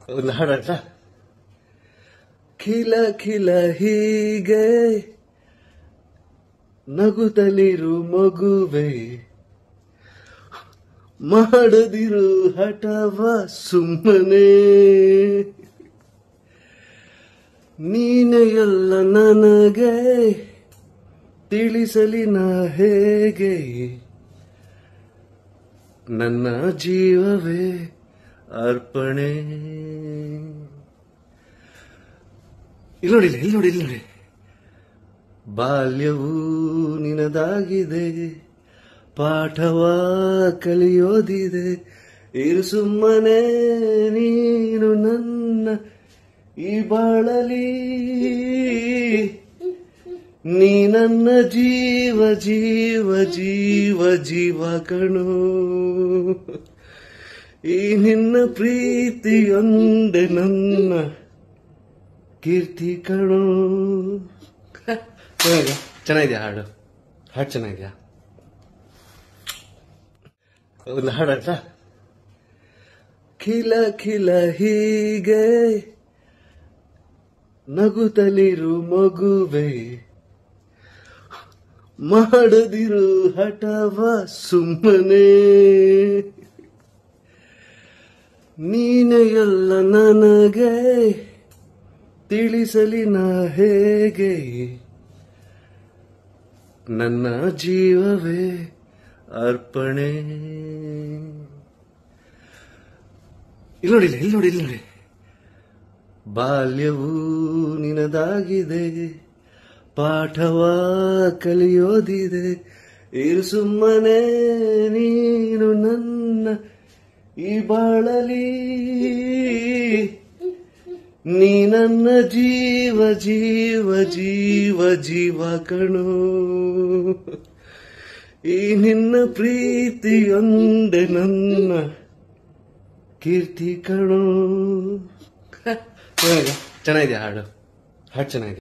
ಒಂದು ಹಾಡಾಟ. ಖಿಲ ಖಿಲ ಹೀಗೆ ನಗುತ್ತಲಿರು ಮಗುವೆ, ಮಾಡದಿರು ಹಠವ ಸುಮ್ಮನೆ, ನೀನೆ ಎಲ್ಲ ನನಗೆ ತಿಳಿಸಲಿ ನಾ ಹೇಗೆ, ನನ್ನ ಜೀವವೇ ಅರ್ಪಣೆ. ಇಲ್ಲಿ ನೋಡಿ, ಬಾಲ್ಯವೂ ನಿನದಾಗಿದೆ, ಪಾಠವ ಕಲಿಯೋದಿದೆ, ಇರು ಸುಮ್ಮನೆ ನೀನು ನನ್ನ ಈ ಬಾಳಲಿ, ನೀ ನನ್ನ ಜೀವ ಜೀವ ಜೀವ ಜೀವ ಕಣೋ, ಈ ನಿನ್ನ ಪ್ರೀತಿಯೊಂದೆ ನನ್ನ ಕೀರ್ತಿ ಕಣೋ. ಚೆನ್ನಾಗಿದ್ಯಾ ಹಾಡು ಚೆನ್ನಾಗಿದ್ಯಾ? ಒಂದು ಹಾಡಾಟ. ಖಿಲ ಖಿಲ ಹೀಗೆ ನಗುತ್ತಲಿರು ಮಗುವೆ, ಮಾಡದಿರು ಹಠವ ಸುಮ್ಮನೆ, ನೀನೆ ಎಲ್ಲ ನನಗೆ ತಿಳಿಸಲಿ ನಾ ಹೇಗೆ, ನನ್ನ ಜೀವವೇ ಅರ್ಪಣೆ. ಇಲ್ಲಿ ನೋಡಿ, ಬಾಲ್ಯವೂ ನಿನದಾಗಿದೆ, ಪಾಠವ ಕಲಿಯೋದಿದೆ, ಇರು ಸುಮ್ಮನೆ ನೀನು ನನ್ನ ಈ ಬಾಳಲಿ, ನೀ ನನ್ನ ಜೀವ ಜೀವ ಜೀವ ಜೀವ ಕಣೋ, ಈ ನಿನ್ನ ಪ್ರೀತಿಯೊಂದೆ ನನ್ನ ಕೀರ್ತಿ ಕಣೋ. ಚೆನ್ನಾಗಿದ್ಯಾ ಹಾಡು ಚೆನ್ನಾಗಿದೆ.